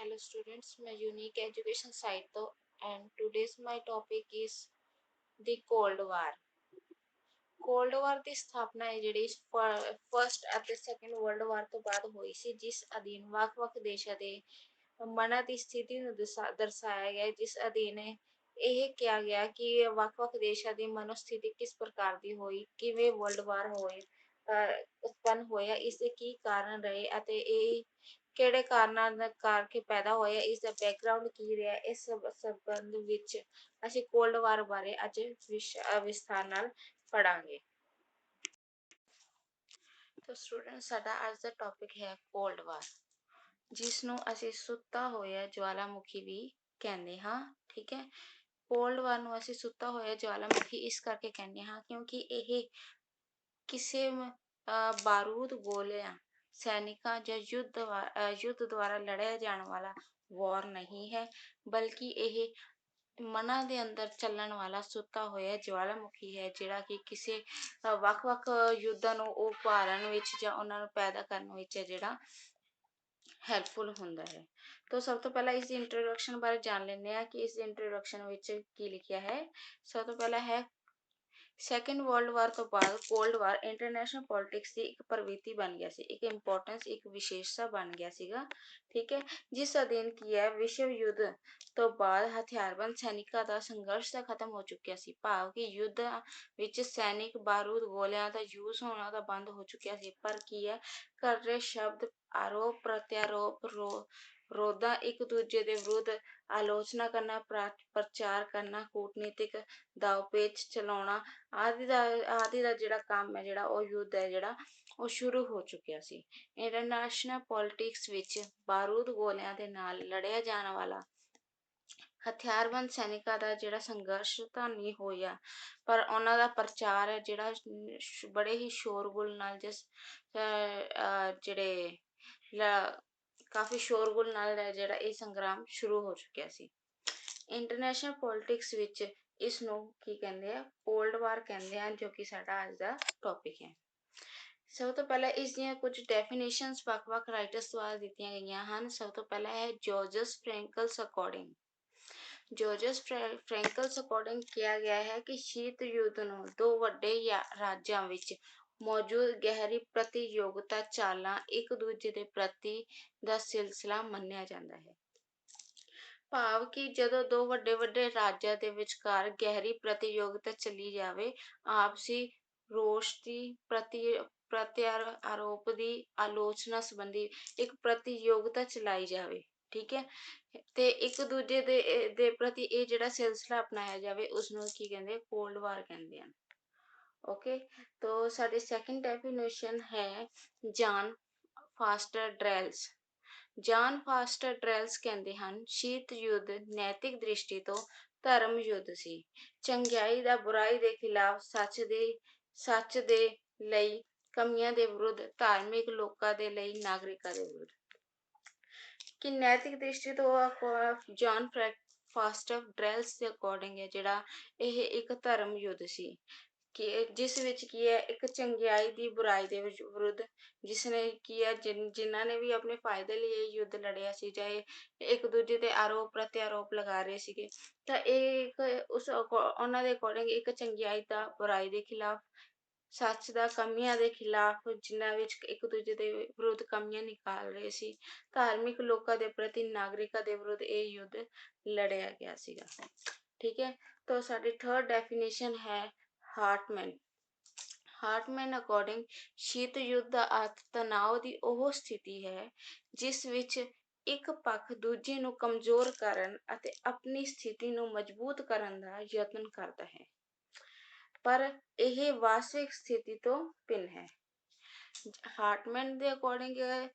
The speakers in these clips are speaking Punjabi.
Hello students, मैं यूनिक एजुकेशन साइट तो and today's my topic is the Cold War. Cold War ਦੀ ਸਥਾਪਨਾ ਹੈ ਜਿਹੜੀ ਫਸਟ ਅਤੇ ਸੈਕੰਡ ਵਰਲਡ ਵਾਰ ਤੋਂ ਬਾਅਦ ਹੋਈ ਸੀ, ਜਿਸ ਅਧੀਨ ਵੱਖ-ਵੱਖ ਦੇਸ਼ਾਂ ਦੇ ਮਨਾਂ ਦੀ ਸਥਿਤੀ ਨੂੰ ਦਰਸਾਇਆ ਗਿਆ, ਜਿਸ ਅਧੀਨ ਇਹ ਕਿਹਾ ਗਿਆ ਕਿ ਵੱਖ-ਵੱਖ ਦੇਸ਼ਾਂ ਦੀ ਮਨੋਸਥਿਤੀ ਕਿਸ ਪ੍ਰਕਾਰ ਦੀ ਹੋਈ, ਕਿਵੇਂ ਵਰਲਡ ਵਾਰ ਹੋਏ ਉਤਪੰਨ ਹੋਇਆ, ਇਸ ਦੇ ਕੀ ਕਾਰਨ ਰਹੇ ਅਤੇ ਇਹ ਕਿਹੜੇ ਕਾਰਨਾਂ ਦਾ ਕਰਕੇ ਪੈਦਾ ਹੋਇਆ, ਇਸ ਦਾ ਬੈਕਗ੍ਰਾਉਂਡ ਕੀ ਰਿਹਾ। ਇਸ ਸੰਬੰਧ ਵਿੱਚ ਅਸੀਂ ਕੋਲਡ ਵਾਰ ਬਾਰੇ ਅੱਜ ਵਿਸਥਾਰ ਨਾਲ ਪੜਾਂਗੇ। ਤਾਂ ਸਟੂਡੈਂਟ, ਸਾਡਾ ਅੱਜ ਦਾ ਟੌਪਿਕ ਹੈ ਕੋਲਡ ਵਾਰ, ਜਿਸ ਨੂੰ ਅਸੀਂ ਸੁੱਤਾ ਹੋਇਆ ਜਵਾਲਾਮੁਖੀ ਵੀ ਕਹਿੰਦੇ ਹਾਂ। ਠੀਕ ਹੈ, ਕੋਲਡ ਵਾਰ ਨੂੰ ਅਸੀਂ ਸੁੱਤਾ ਹੋਇਆ ਜਵਾਲਾਮੁਖੀ ਇਸ ਕਰਕੇ ਕਹਿੰਦੇ ਹਾਂ ਕਿਉਂਕਿ ਇਹ ਕਿਸੇ ਬਾਰੂਦ ਗੋਲਿਆਂ ਸੈਨਿਕਾਂ ਜਾਂ ਯੁੱਧ ਦੁਆਰਾ ਲੜਿਆ ਜਾਣ ਵਾਲਾ ਵਾਰ ਨਹੀਂ ਹੈ, ਬਲਕਿ ਇਹ ਮਨਾਂ ਦੇ ਅੰਦਰ ਚੱਲਣ ਵਾਲਾ ਸੁੱਤਾ ਹੋਇਆ ਜਵਾਲਾਮੁਖੀ ਹੈ, ਜਿਹੜਾ ਕਿ ਕਿਸੇ ਵੱਖ-ਵੱਖ ਯੁੱਧਾਂ ਨੂੰ ਉਭਾਰਨ ਵਿੱਚ ਜਾਂ ਉਹਨਾਂ ਨੂੰ ਪੈਦਾ ਕਰਨ ਵਿੱਚ ਜਿਹੜਾ ਹੈਲਪਫੁਲ ਹੁੰਦਾ ਹੈ। ਤਾਂ ਸਭ ਤੋਂ ਪਹਿਲਾਂ ਇਸ ਦੀ ਇੰਟਰੋਡਕਸ਼ਨ ਬਾਰੇ ਜਾਣ ਲੈਂਦੇ ਹਾਂ ਕਿ ਇਸ ਦੀ ਇੰਟਰੋਡਕਸ਼ਨ ਵਿੱਚ ਕੀ ਲਿਖਿਆ ਹੈ। ਸਭ ਤੋਂ ਪਹਿਲਾਂ ਹੈ ਸੈਕੰਡ ਵਰਲਡ ਵਾਰ ਤੋਂ ਬਾਅਦ ਕੋਲਡ ਵਾਰ ਇੰਟਰਨੈਸ਼ਨਲ ਪੋਲਿਟਿਕਸ ਦੀ ਇੱਕ ਪ੍ਰਵਿਰਤੀ ਬਣ ਗਿਆ ਸੀ, ਇੱਕ ਇੰਪੋਰਟੈਂਸ, ਇੱਕ ਵਿਸ਼ੇਸ਼ਤਾ ਬਣ ਗਿਆ ਸੀਗਾ। ਠੀਕ ਹੈ, ਜਿਸ ਅਧੀਨ ਕੀ ਹੈ ਵਿਸ਼ਵ ਯੁੱਧ ਤੋਂ ਬਾਅਦ ਹਥਿਆਰਬੰਦ ਸੈਨਿਕਾਂ ਦਾ ਸੰਘਰਸ਼ ਤਾਂ ਖਤਮ ਹੋ ਚੁੱਕਿਆ ਸੀ, ਭਾਵ ਕਿ ਯੁੱਧਾਂ ਵਿੱਚ ਸੈਨਿਕ ਬਾਰੂਦ ਗੋਲਿਆਂ ਦਾ ਯੂਜ਼ ਹੋਣਾ ਤਾਂ ਬੰਦ ਹੋ ਚੁੱਕਿਆ ਸੀ, ਪਰ ਕੀ ਹੈ ਕਰੜੇ ਸ਼ਬਦ, ਆਰੋਪ ਪ੍ਰਤਿਆਰੋਪ, ਵਿਰੋਧਾਂ, ਇੱਕ ਦੂਜੇ ਦੇ ਵਿਰੁੱਧ ਆਲੋਚਨਾ ਕਰਨਾ, ਪ੍ਰਚਾਰ ਕਰਨਾ, ਕੂਟਨੀਤਿਕ ਦਾਅਪੇਚ ਚਲਾਉਣਾ ਆਦਿ ਦਾ ਜਿਹੜਾ ਕੰਮ ਹੈ, ਜਿਹੜਾ ਉਹ ਯੁੱਧ ਹੈ ਜਿਹੜਾ ਉਹ ਸ਼ੁਰੂ ਹੋ ਚੁੱਕਿਆ ਸੀ। ਇੰਟਰਨੈਸ਼ਨਲ ਪੋਲਿਟਿਕਸ ਵਿੱਚ ਬਾਰੂਦ ਗੋਲਿਆਂ ਦੇ ਨਾਲ ਲੜਿਆ ਜਾਣ ਵਾਲਾ ਹਥਿਆਰਬੰਦ ਸੈਨਿਕਾਂ ਦਾ ਜਿਹੜਾ ਸੰਘਰਸ਼ ਤਾਂ ਨਹੀਂ ਹੋਇਆ, ਪਰ ਉਹਨਾਂ ਦਾ ਪ੍ਰਚਾਰ ਹੈ ਜਿਹੜਾ ਬੜੇ ਹੀ ਸ਼ੋਰਗੁਲ ਨਾਲ ਜਿਹੜੇ ਕਾਫੀ ਸ਼ੋਰਗੁਲ ਨਾਲ ਜਿਹੜਾ ਇਹ ਸੰਗਰਾਮ ਸ਼ੁਰੂ ਹੋ ਚੁੱਕਿਆ ਸੀ। ਇੰਟਰਨੈਸ਼ਨਲ ਪੋਲਿਟਿਕਸ ਵਿੱਚ ਇਸ ਨੂੰ ਕੀ ਕਹਿੰਦੇ ਆ, ਕੋਲਡ ਵਾਰ ਕਹਿੰਦੇ ਹਨ, ਜੋ ਕਿ ਸਾਡਾ ਅੱਜ ਦਾ ਟੌਪਿਕ ਹੈ। ਸਭ ਤੋਂ ਪਹਿਲਾਂ ਇਸ ਦੀਆਂ ਕੁਝ ਡੈਫੀਨੇਸ਼ਨਸ ਵੱਖ-ਵੱਖ ਰਾਈਟਰਸ ਦੁਆਰਾ ਦਿੱਤੀਆਂ ਗਈਆਂ ਹਨ। ਸਭ ਤੋਂ ਪਹਿਲਾਂ ਹੈ ਜੋਰਜਸ ਫ੍ਰੈਂਕਲਸ ਅਕੋਰਡਿੰਗ। ਜੋਰਜਸ ਫ੍ਰੈਂਕਲਸ ਅਕੋਰਡਿੰਗ ਕਿਹਾ ਗਿਆ ਹੈ ਕਿ ਸ਼ੀਤ ਯੁੱਧ ਨੂੰ ਦੋ ਵੱਡੇ ਰਾਜਾਂ ਵਿੱਚ ਮੌਜੂਦ ਗਹਿਰੀ ਪ੍ਰਤੀਯੋਗਤਾ, ਚਾਲਾਂ, ਇੱਕ ਦੂਜੇ ਦੇ ਪ੍ਰਤੀ ਦਾ ਸਿਲਸਿਲਾ ਮੰਨਿਆ ਜਾਂਦਾ ਹੈ। ਭਾਵ ਕਿ ਜਦੋਂ ਦੋ ਵੱਡੇ ਰਾਜਾਂ ਦੇ ਵਿਚਕਾਰ ਗਹਿਰੀ ਪ੍ਰਤੀਯੋਗਤਾ ਚੱਲੀ ਜਾਵੇ, ਆਪਸੀ ਰੋਸ਼ ਦੀ ਪ੍ਰਤਿਆਰੋਪ ਦੀ ਆਲੋਚਨਾ ਸੰਬੰਧੀ ਇੱਕ ਪ੍ਰਤੀਯੋਗਤਾ ਚਲਾਈ ਜਾਵੇ, ਠੀਕ ਹੈ, ਤੇ ਇੱਕ ਦੂਜੇ ਦੇ ਪ੍ਰਤੀ ਇਹ ਜਿਹੜਾ ਸਿਲਸਿਲਾ ਅਪਣਾਇਆ ਜਾਵੇ, ਉਸਨੂੰ ਕੀ ਕਹਿੰਦੇ, ਕੋਲਡ ਵਾਰ ਕਹਿੰਦੇ ਹਨ। ਓਕੇ, तो साडी सेकंड डेफिनेशन है जान फास्टर ड्रेल्स। ਜਾਨ ਫਾਸਟਰ ਡਰੈਲਸ ਕਹਿੰਦੇ ਹਨ, ਸ਼ੀਤ ਯੁੱਧ ਨੈਤਿਕ ਦ੍ਰਿਸ਼ਟੀ ਤੋਂ ਧਰਮ ਯੁੱਧ ਸੀ। ਚੰਗਿਆਈ ਦਾ ਬੁਰਾਈ ਦੇ ਖਿਲਾਫ, ਸੱਚ ਦੇ ਲਈ, ਕਮੀਆਂ ਦੇ ਵਿਰੁੱਧ, ਧਾਰਮਿਕ ਲੋਕਾਂ ਦੇ ਲਈ, ਨਾਗਰਿਕਾਂ ਦੇ ਵਿਰੁੱਧ। ਕਿ ਨੈਤਿਕ ਦ੍ਰਿਸ਼ਟੀ ਤੋਂ ਜਾਨ ਫਾਸਟਰ ਡਰੈਲਸ ਦੇ ਅਕੋਰਡਿੰਗ ਹੈ ਜਿਹੜਾ ਇਹ ਇੱਕ ਧਰਮ ਯੁੱਧ ਸੀ, ਕਿ ਜਿਸ ਵਿੱਚ ਕੀ ਹੈ ਇੱਕ ਚੰਗਿਆਈ ਦੀ ਬੁਰਾਈ ਦੇ ਵਿਰੁੱਧ, ਜਿਸ ਨੇ ਕੀ ਹੈ ਜਿਨ੍ਹਾਂ ਨੇ ਵੀ ਆਪਣੇ ਫਾਇਦੇ ਲਈ ਇਹ ਯੁੱਧ ਲੜਿਆ ਸੀ, ਜਾਂ ਇੱਕ ਦੂਜੇ ਤੇ ਆਰੋਪ ਪ੍ਰਤਿਆਰੋਪ ਲਗਾ ਰਹੇ ਸੀਗੇ, ਤਾਂ ਇਹ ਇੱਕ ਉਹਨਾਂ ਦੇ ਅਕੋਰਡਿੰਗ ਇੱਕ ਚੰਗਿਆਈ ਦਾ ਬੁਰਾਈ ਦੇ ਖਿਲਾਫ, ਸੱਚ ਦਾ ਕਮੀਆਂ ਦੇ ਖਿਲਾਫ, ਜਿਨ੍ਹਾਂ ਵਿੱਚ ਇੱਕ ਦੂਜੇ ਦੇ ਵਿਰੁੱਧ ਕਮੀਆਂ ਨਿਕਾਲ ਰਹੇ ਸੀ, ਧਾਰਮਿਕ ਲੋਕਾਂ ਦੇ ਪ੍ਰਤੀ, ਨਾਗਰਿਕਾਂ ਦੇ ਵਿਰੁੱਧ ਇਹ ਯੁੱਧ ਲੜਿਆ ਗਿਆ ਸੀਗਾ। ਠੀਕ ਹੈ, ਤਾਂ ਸਾਡੀ ਥਰਡ ਡੈਫੀਨੇਸ਼ਨ ਹੈ ਹਾਰਟਮੈਨ। ਹਾਰਟਮੈਨ ਅਕੋਰਡਿੰਗ ਸ਼ੀਤ ਯੁੱਧ ਦਾ ਅਰਥ ਤਣਾਅ ਦੀ ਉਹ ਸਥਿਤੀ ਹੈ ਜਿਸ ਵਿੱਚ ਇੱਕ ਪੱਖ ਦੂਜੇ ਨੂੰ ਕਮਜ਼ੋਰ ਕਰਨ ਅਤੇ ਆਪਣੀ ਸਥਿਤੀ ਨੂੰ ਮਜ਼ਬੂਤ ਕਰਨ ਦਾ ਯਤਨ ਕਰਦਾ ਹੈ, ਪਰ ਇਹ ਵਾਸਤਵਿਕ ਸਥਿਤੀ ਤੋਂ ਭਿੰਨ ਹੈ। ਹਾਰਟਮੈਨ ਦੇ ਅਕੋਰਡਿੰਗ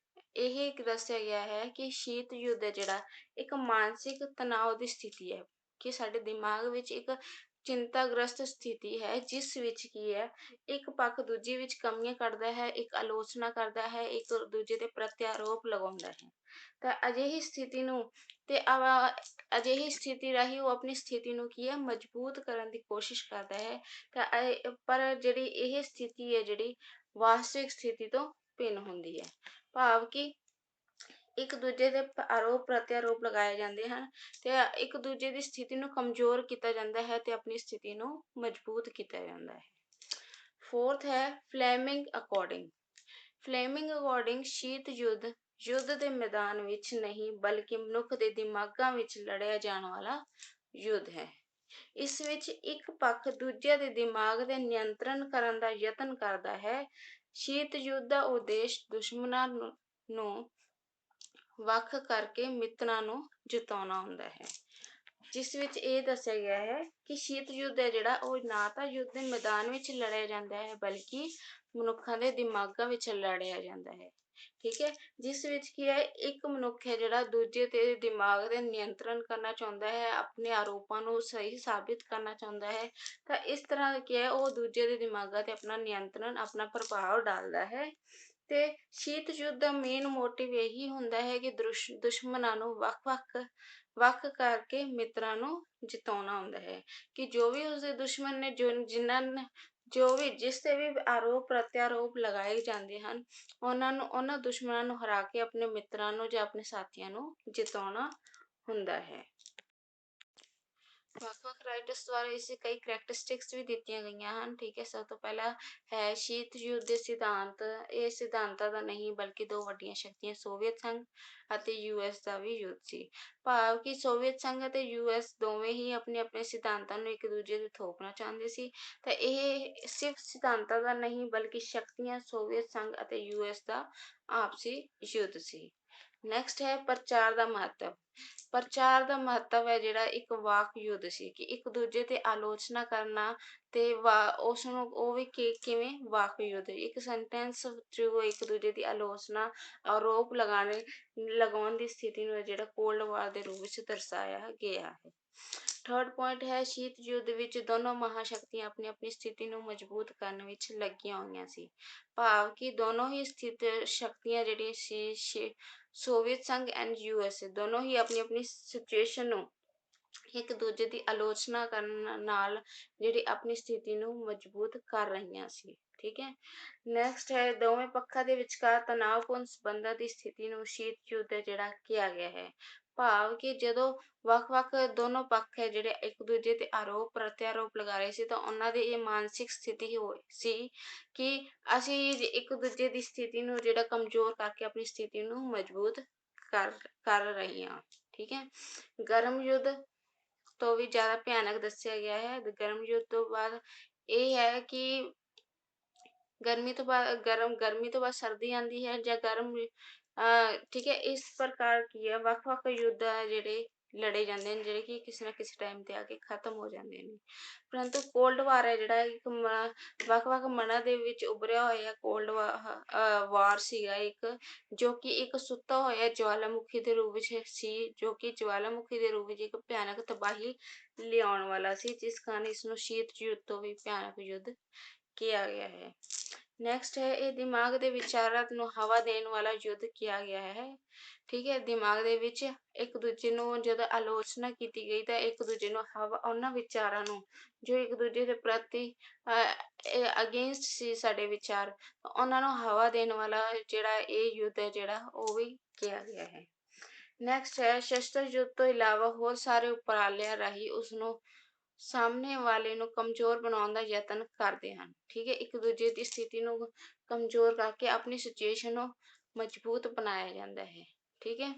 ਇਹ ਦੱਸਿਆ ਗਿਆ ਹੈ ਕਿ ਸ਼ੀਤ ਯੁੱਧ ਹੈ ਜਿਹੜਾ ਇੱਕ ਮਾਨਸਿਕ ਤਣਾਅ ਦੀ ਸਥਿਤੀ ਹੈ, ਕਿ ਸਾਡੇ ਦਿਮਾਗ ਵਿੱਚ ਇੱਕ ਚਿੰਤਾਗ੍ਰਸਤ ਸਥਿਤੀ ਹੈ, ਜਿਸ ਵਿੱਚ ਕੀ ਹੈ ਇੱਕ ਪੱਖ ਦੂਜੇ ਵਿੱਚ ਕਮੀਆਂ ਕੱਢਦਾ ਹੈ, ਇੱਕ ਆਲੋਚਨਾ ਕਰਦਾ ਹੈ, ਇੱਕ ਦੂਜੇ ਦੇ ਪ੍ਰਤਿਆਰੋਪ ਲਗਾਉਂਦਾ ਹੈ। ਤਾਂ ਅਜਿਹੀ ਸਥਿਤੀ ਰਾਹੀਂ ਉਹ ਆਪਣੀ ਸਥਿਤੀ ਨੂੰ ਕੀ ਹੈ ਮਜ਼ਬੂਤ ਕਰਨ ਦੀ ਕੋਸ਼ਿਸ਼ ਕਰਦਾ ਹੈ, ਤਾਂ ਪਰ ਜਿਹੜੀ ਇਹ ਸਥਿਤੀ ਹੈ ਜਿਹੜੀ ਵਾਸਤਵਿਕ ਸਥਿਤੀ ਤੋਂ ਭਿੰਨ ਹੁੰਦੀ ਹੈ, ਭਾਵ ਕਿ ਇੱਕ ਦੂਜੇ ਦੇ ਆਰੋਪ ਪ੍ਰਤਿਆਰੋਪ ਲਗਾਏ ਜਾਂਦੇ ਹਨ ਤੇ ਇੱਕ ਦੂਜੇ ਦੀ ਸਥਿਤੀ ਨੂੰ ਕਮਜ਼ੋਰ ਕੀਤਾ ਜਾਂਦਾ ਹੈ ਤੇ ਆਪਣੀ ਸਥਿਤੀ ਨੂੰ ਮਜ਼ਬੂਤ ਕੀਤਾ ਜਾਂਦਾ ਹੈ। ਫੋਰਥ ਹੈ ਫਲੇਮਿੰਗ ਅਕੋਰਡਿੰਗ। ਫਲੇਮਿੰਗ ਅਕੋਰਡਿੰਗ ਸ਼ੀਤ ਯੁੱਧ ਯੁੱਧ ਦੇ ਮੈਦਾਨ ਵਿੱਚ ਨਹੀਂ ਬਲਕਿ ਮਨੁੱਖ ਦੇ ਦਿਮਾਗਾਂ ਵਿੱਚ ਲੜਿਆ ਜਾਣ ਵਾਲਾ ਯੁੱਧ ਹੈ। ਇਸ ਵਿੱਚ ਇੱਕ ਪੱਖ ਦੂਜੇ ਦੇ ਦਿਮਾਗ ਦੇ ਨਿਯੰਤਰਣ ਕਰਨ ਦਾ ਯਤਨ ਕਰਦਾ ਹੈ। ਸ਼ੀਤ ਯੁੱਧ ਦਾ ਉਦੇਸ਼ ਦੁਸ਼ਮਣਾਂ ਨੂੰ ਵੱਖ ਕਰਕੇ ਮਿੱਤਰਾਂ ਨੂੰ ਜਿਤਾਉਣਾ ਹੁੰਦਾ ਹੈ। ਜਿਸ ਵਿੱਚ ਇਹ ਦੱਸਿਆ ਗਿਆ ਹੈ ਕਿ ਸ਼ੀਤ ਯੁੱਧ ਹੈ ਜਿਹੜਾ ਉਹ ਨਾ ਤਾਂ ਯੁੱਧ ਦੇ ਮੈਦਾਨ ਵਿੱਚ ਲੜਿਆ ਜਾਂਦਾ ਹੈ ਬਲਕਿ ਮਨੁੱਖਾਂ ਦੇ ਦਿਮਾਗਾਂ ਵਿੱਚ ਲੜਿਆ ਜਾਂਦਾ ਹੈ। ਠੀਕ ਹੈ, ਜਿਸ ਵਿੱਚ ਕੀ ਹੈ ਇੱਕ ਮਨੁੱਖ ਹੈ ਜਿਹੜਾ ਦੂਜੇ ਦੇ ਦਿਮਾਗ ਦੇ ਨਿਯੰਤਰਣ ਕਰਨਾ ਚਾਹੁੰਦਾ ਹੈ, ਆਪਣੇ ਆਰੋਪਾਂ ਨੂੰ ਸਹੀ ਸਾਬਿਤ ਕਰਨਾ ਚਾਹੁੰਦਾ ਹੈ, ਤਾਂ ਇਸ ਤਰ੍ਹਾਂ ਕੀ ਹੈ ਉਹ ਦੂਜੇ ਦੇ ਦਿਮਾਗਾਂ ਤੇ ਆਪਣਾ ਨਿਯੰਤਰਣ ਆਪਣਾ ਪ੍ਰਭਾਵ ਡਾਲਦਾ ਹੈ। ਤੇ ਸ਼ੀਤ ਯੁੱਧ ਦਾ ਮੇਨ ਮੋਟਿਵ ਇਹੀ ਹੁੰਦਾ ਹੈ ਕਿ ਦੁਸ਼ਮਣਾਂ ਨੂੰ ਵੱਖ ਕਰਕੇ ਮਿੱਤਰਾਂ ਨੂੰ ਜਿਤਾਉਣਾ ਹੁੰਦਾ ਹੈ। ਕਿ ਜੋ ਵੀ ਉਸਦੇ ਦੁਸ਼ਮਣ ਨੇ ਜਿਨ੍ਹਾਂ ਨੇ ਜੋ ਵੀ ਜਿਸ ਤੇ ਵੀ ਆਰੋਪ ਪ੍ਰਤਿਆਰੋਪ ਲਗਾਏ ਜਾਂਦੇ ਹਨ ਉਹਨਾਂ ਦੁਸ਼ਮਣਾਂ ਨੂੰ ਹਰਾ ਕੇ ਆਪਣੇ ਮਿੱਤਰਾਂ ਨੂੰ ਜਾਂ ਆਪਣੇ ਸਾਥੀਆਂ ਨੂੰ ਜਿਤਾਉਣਾ ਹੁੰਦਾ ਹੈ। ਵੱਖ-ਵੱਖ ਰਾਈਟਰਸ ਦੁਆਰਾ ਇਸ ਕਈ ਕਰੈਕਟਰਿਸਟਿਕਸ ਵੀ ਦਿੱਤੀਆਂ ਗਈਆਂ ਹਨ। ਠੀਕ ਹੈ, ਸਭ ਤੋਂ ਪਹਿਲਾਂ ਹੈ ਸ਼ੀਤ ਯੁੱਧ ਦੇ ਸਿਧਾਂਤ। ਇਹ ਸਿਧਾਂਤਾਂ ਦਾ ਨਹੀਂ ਬਲਕਿ ਦੋ ਵੱਡੀਆਂ ਸ਼ਕਤੀਆਂ ਸੋਵੀਅਤ ਸੰਘ ਅਤੇ ਯੂਐਸ ਦਾ ਵੀ ਯੁੱਧ ਸੀ। ਭਾਵ ਕਿ ਸੋਵੀਅਤ ਸੰਘ ਅਤੇ ਯੂਐਸ ਦੋਵੇਂ ਹੀ ਆਪਣੇ ਆਪਣੇ ਸਿਧਾਂਤਾਂ ਨੂੰ ਇੱਕ ਦੂਜੇ ਤੇ ਥੋਪਣਾ ਚਾਹੁੰਦੇ ਸੀ। ਤਾਂ ਇਹ ਸਿਰਫ ਸਿਧਾਂਤਾਂ ਦਾ ਨਹੀਂ ਬਲਕਿ ਸ਼ਕਤੀਆਂ ਸੋਵੀਅਤ ਸੰਘ ਅਤੇ ਯੂਐਸ ਦਾ ਆਪਸੀ ਯੁੱਧ ਸੀ। ਨੈਕਸਟ ਹੈ ਪ੍ਰਚਾਰ ਦਾ ਮਹੱਤਵ। ਪ੍ਰਚਾਰ ਦਾ ਮਹੱਤਵ ਹੈ ਜਿਹੜਾ ਇੱਕ ਵਾਕ ਯੁੱਧ ਸੀ ਕਿ ਇੱਕ ਦੂਜੇ ਤੇ ਆਲੋਚਨਾ ਕਰਨਾ ਤੇ ਉਸਨੂੰ ਉਹ ਵੀ ਕਿਵੇਂ ਵਾਕ ਯੁੱਧ ਇੱਕ ਸੈਂਟੈਂਸ ਥਰੂ ਇੱਕ ਦੂਜੇ ਦੀ ਆਲੋਚਨਾ ਆਰੋਪ ਲਗਾਉਣ ਦੀ ਸਥਿਤੀ ਨੂੰ ਜਿਹੜਾ ਕੋਲਡ ਵਾਰ ਦੇ ਰੂਪ ਵਿੱਚ ਦਰਸਾਇਆ ਗਿਆ ਹੈ। ਥਰਡ ਪੁਆਇੰਟ ਹੈ ਸ਼ੀਤ ਯੁੱਧ ਵਿੱਚ ਦੋਨੋਂ ਮਹਾਸ਼ਕਤੀਆਂ ਆਪਣੀ ਆਪਣੀ ਸਥਿਤੀ ਨੂੰ ਮਜ਼ਬੂਤ ਕਰਨ ਵਿੱਚ ਲੱਗੀਆਂ ਹੋਈਆਂ ਸੀ। ਭਾਵ ਕਿ ਦੋਨੋਂ ਹੀ ਸਥਿਤ ਸ਼ਕਤੀਆਂ ਜਿਹੜੀਆਂ ਸੀ ਸੋਵੀਅਤ ਸੰਘ ਐਂਡ ਯੂਐਸਏ ਦੋਨੋਂ ਹੀ ਆਪਣੀ ਆਪਣੀ ਸਿਚੁਏਸ਼ਨ ਨੂੰ ਇੱਕ ਦੂਜੇ ਦੀ ਆਲੋਚਨਾ ਕਰਨ ਨਾਲ ਜਿਹੜੀ ਆਪਣੀ ਸਥਿਤੀ ਨੂੰ ਮਜ਼ਬੂਤ ਕਰ ਰਹੀਆਂ ਸੀ। ਠੀਕ ਹੈ, ਨੈਕਸਟ ਹੈ ਦੋਵੇਂ ਪੱਖਾਂ ਦੇ ਵਿਚਕਾਰ ਤਣਾਅਪੂਰਨ ਸੰਬੰਧਾਂ ਦੀ ਸਥਿਤੀ ਨੂੰ ਸ਼ੀਤ ਯੁੱਧ ਜਿਹੜਾ ਕਿਹਾ ਗਿਆ ਹੈ। ਭਾਵ ਕਿ ਜਦੋਂ ਵੱਖ-ਵੱਖ ਦੋਨੋਂ ਪੱਖ ਹੈ ਜਿਹੜੇ ਇੱਕ ਦੂਜੇ ਤੇ ਆਰੋਪ ਪ੍ਰਤਿਆਰੋਪ ਲਗਾ ਰਹੇ ਸੀ ਤਾਂ ਉਹਨਾਂ ਦੀ ਇਹ ਮਾਨਸਿਕ ਸਥਿਤੀ ਸੀ ਕਿ ਅਸੀਂ ਇੱਕ ਦੂਜੇ ਦੀ ਸਥਿਤੀ ਨੂੰ ਜਿਹੜਾ ਕਮਜ਼ੋਰ ਕਰਕੇ ਆਪਣੀ ਸਥਿਤੀ ਨੂੰ ਮਜ਼ਬੂਤ ਕਰ ਰਹੇ ਹਾਂ। ਠੀਕ ਹੈ, ਗਰਮ ਯੁੱਧ ਤੋਂ ਵੀ ਜ਼ਿਆਦਾ ਭਿਆਨਕ ਦੱਸਿਆ ਗਿਆ ਹੈ। ਗਰਮ ਯੁੱਧ ਤੋਂ ਬਾਅਦ ਇਹ ਹੈ ਕਿ ਗਰਮੀ ਤੋਂ ਬਾਅਦ ਸਰਦੀ ਆਉਂਦੀ ਹੈ ਜਾਂ ਠੀਕ ਹੈ, ਇਸ ਪ੍ਰਕਾਰ ਕੀ ਹੈ ਵੱਖ-ਵੱਖ ਯੁੱਧ ਜਿਹੜੇ ਲੜੇ ਜਾਂਦੇ ਨੇ ਜਿਹੜੇ ਕਿ ਕਿਸੇ ਨਾ ਕਿਸੇ ਟਾਈਮ ਤੇ ਆ ਕੇ ਖਤਮ ਹੋ ਜਾਂਦੇ ਨੇ। ਪਰੰਤੂ ਕੋਲਡ ਵਾਰ ਹੈ ਜਿਹੜਾ ਇੱਕ ਵੱਖ-ਵੱਖ ਮਨਾਂ ਦੇ ਵਿੱਚ ਉਭਰਿਆ ਹੋਇਆ ਕੋਲਡ ਵਾਰ ਸੀਗਾ ਇੱਕ ਜੋ ਕਿ ਇੱਕ ਸੁੱਤਾ ਹੋਇਆ ਜਵਾਲਾਮੁਖੀ ਦੇ ਰੂਪ ਵਿੱਚ ਸੀ ਜੋ ਕਿ ਜਵਾਲਾਮੁਖੀ ਦੇ ਰੂਪ ਵਿੱਚ ਇੱਕ ਭਿਆਨਕ ਤਬਾਹੀ ਲਿਆਉਣ ਵਾਲਾ ਸੀ ਜਿਸ ਕਾਰਨ ਇਸ ਨੂੰ ਸ਼ੀਤ ਯੁੱਧ ਤੋਂ ਵੀ ਭਿਆਨਕ ਯੁੱਧ ਕਿਹਾ ਗਿਆ ਹੈ। ਨੈਕਸਟ ਹੈ ਇਹ ਦਿਮਾਗ ਦੇ ਵਿਚਾਰਾਂ ਨੂੰ ਹਵਾ ਦੇਣ ਵਾਲਾ ਯੁੱਧ ਕਿਹਾ ਗਿਆ ਹੈ। ਠੀਕ ਹੈ, ਦਿਮਾਗ ਦੇ ਵਿੱਚ ਇੱਕ ਦੂਜੇ ਨੂੰ ਜਦੋਂ ਆਲੋਚਨਾ ਕੀਤੀ ਗਈ ਤਾਂ ਇੱਕ ਦੂਜੇ ਨੂੰ ਹਵਾ ਉਹਨਾਂ ਵਿਚਾਰਾਂ ਨੂੰ ਜੋ ਇੱਕ ਦੂਜੇ ਦੇ ਪ੍ਰਤੀ ਅਗੇਂਸਟ ਸੀ ਸਾਡੇ ਵਿਚਾਰ ਉਹਨਾਂ ਨੂੰ ਹਵਾ ਦੇਣ ਵਾਲਾ ਜਿਹੜਾ ਇਹ ਯੁੱਧ ਹੈ ਜਿਹੜਾ ਉਹ ਵੀ ਕਿਹਾ ਗਿਆ ਹੈ। ਨੈਕਸਟ ਹੈ ਸ਼ਸਤਰ ਯੁੱਧ ਤੋਂ ਇਲਾਵਾ ਹੋਰ ਸਾਰੇ ਉਪਰਾਲਿਆਂ ਰਾਹੀਂ ਉਸਨੂੰ ਸਾਹਮਣੇ ਵਾਲੇ ਨੂੰ ਕਮਜ਼ੋਰ ਬਣਾਉਣ ਦਾ ਯਤਨ ਕਰਦੇ ਹਨ। ਠੀਕ ਹੈ, ਇੱਕ ਦੂਜੇ ਦੀ ਸਥਿਤੀ ਨੂੰ ਕਮਜ਼ੋਰ ਕਰਕੇ ਆਪਣੀ ਸਿਚੁਏਸ਼ਨ ਨੂੰ ਮਜ਼ਬੂਤ ਬਣਾਇਆ ਜਾਂਦਾ ਹੈ। ਠੀਕ ਹੈ,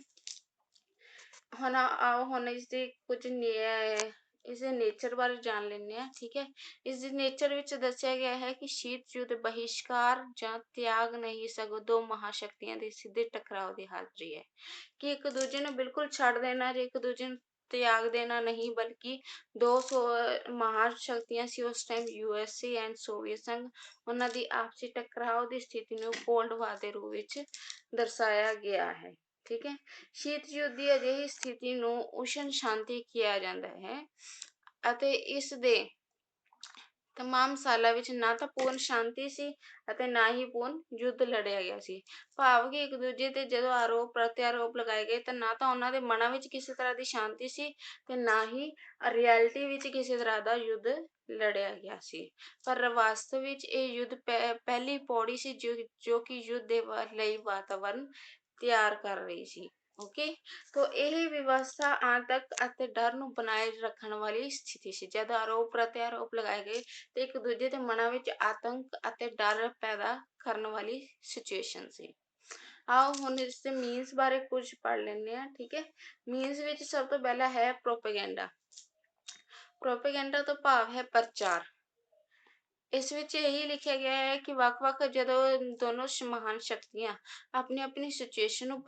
ਹੁਣ ਇਸਦੇ ਨੇਚਰ ਬਾਰੇ ਜਾਣ ਲੈਂਦੇ ਹਾਂ। ਠੀਕ ਹੈ, ਇਸ ਦੇ ਨੇਚਰ ਵਿੱਚ ਦੱਸਿਆ ਗਿਆ ਹੈ ਕਿ ਸ਼ੀਤ ਯੁੱਧ ਬਹਿਸ਼ਕਾਰ ਜਾਂ ਤਿਆਗ ਨਹੀਂ ਸਗੋਂ ਦੋ ਮਹਾਸ਼ਕਤੀਆਂ ਦੇ ਸਿੱਧੇ ਟਕਰਾਅ ਦੀ ਹਾਜ਼ਰੀ ਹੈ ਕਿ ਇੱਕ ਦੂਜੇ ਨੂੰ ਬਿਲਕੁਲ ਛੱਡ ਦੇਣਾ ਜਾਂ ਇੱਕ ਦੂਜੇ ਨੂੰ ਤਿਆਗ ਦੇਣਾ ਨਹੀਂ ਬਲਕਿ ਦੋ ਮਹਾਸ਼ਕਤੀਆਂ ਸੀ ਉਸ ਟਾਈਮ ਯੂਐਸਏ ਐਂਡ ਸੋਵੀਅਤ ਸੰਘ ਉਹਨਾਂ ਦੀ ਆਪਸੀ ਟਕਰਾਅ ਦੀ ਸਥਿਤੀ ਨੂੰ ਕੋਲਡ ਵਾਰ ਦੇ ਰੂਪ ਵਿੱਚ ਦਰਸਾਇਆ ਗਿਆ ਹੈ। ਠੀਕ ਹੈ, ਸ਼ੀਤ ਯੁੱਧ ਦੀ ਅਜਿਹੀ ਸਥਿਤੀ ਨੂੰ ਉਸ਼ਣ ਸ਼ਾਂਤੀ ਕਿਹਾ ਜਾਂਦਾ ਹੈ ਅਤੇ ਇਸ ਦੇ ਤਮਾਮ ਸਾਲਾਂ ਵਿੱਚ ਨਾ ਤਾਂ ਪੂਰਨ ਸ਼ਾਂਤੀ ਸੀ ਅਤੇ ਨਾ ਹੀ ਪੂਰਨ ਯੁੱਧ ਲੜਿਆ ਗਿਆ ਸੀ। ਭਾਵ ਕਿ ਇੱਕ ਦੂਜੇ ਤੇ ਜਦੋਂ ਆਰੋਪ ਪ੍ਰਤਿਆਰੋਪ ਲਗਾਏ ਗਏ ਤਾਂ ਨਾ ਤਾਂ ਉਹਨਾਂ ਦੇ ਮਨਾਂ ਵਿੱਚ ਕਿਸੇ ਤਰ੍ਹਾਂ ਦੀ ਸ਼ਾਂਤੀ ਸੀ ਤੇ ਨਾ ਹੀ ਰਿਐਲਿਟੀ ਵਿੱਚ ਕਿਸੇ ਤਰ੍ਹਾਂ ਦਾ ਯੁੱਧ ਲੜਿਆ ਗਿਆ ਸੀ। ਪਰ ਵਾਸਤਵ ਵਿੱਚ ਇਹ ਯੁੱਧ ਪਹਿਲੀ ਪੌੜੀ ਸੀ ਜੋ ਕਿ ਯੁੱਧ ਦੇ ਲਈ ਵਾਤਾਵਰਨ ਤਿਆਰ ਕਰ ਰਹੀ ਸੀ। ਓਕੇ, ਤੋ ਇਹ ਵਿਵਸਥਾ ਆਤੰਕ ਅਤੇ ਡਰ ਨੂੰ ਬਣਾਏ ਰੱਖਣ ਵਾਲੀ ਸਥਿਤੀ ਸੀ। ਜਦ ਆਰੋਪ ਪ੍ਰਤਿਆਰੋਪ ਲਗਾਏ ਗਏ ਤੇ ਇੱਕ ਦੂਜੇ ਦੇ ਮਨਾਂ ਵਿੱਚ ਆਤੰਕ ਅਤੇ ਡਰ ਪੈਦਾ ਕਰਨ ਵਾਲੀ ਸਿਚੁਏਸ਼ਨ ਸੀ। ਆਓ ਹੁਣ ਇਸ ਦੇ ਮੀਨਸ ਬਾਰੇ ਕੁਝ ਪੜ੍ਹ ਲੈਂਦੇ ਹਾਂ। ਠੀਕ ਹੈ, ਮੀਨਸ ਵਿੱਚ ਸਭ ਤੋਂ ਪਹਿਲਾ ਹੈ ਪ੍ਰੋਪੇਗੈਂਡਾ। ਪ੍ਰੋਪੇਗੈਂਡਾ ਤੋਂ ਭਾਵ ਹੈ ਪ੍ਰਚਾਰ। ਇਸ ਵਿੱਚ ਇਹੀ ਲਿਖਿਆ ਗਿਆ ਹੈ ਕਿ ਵੱਖ-ਵੱਖ ਜਦੋਂ ਦੋਨੋਂ ਮਹਾਨ ਸ਼ਕਤੀਆਂ ਆਪਣੀ ਆਪਣੀ ਸਿਚੁਏਸ਼ਨ ਨੂੰ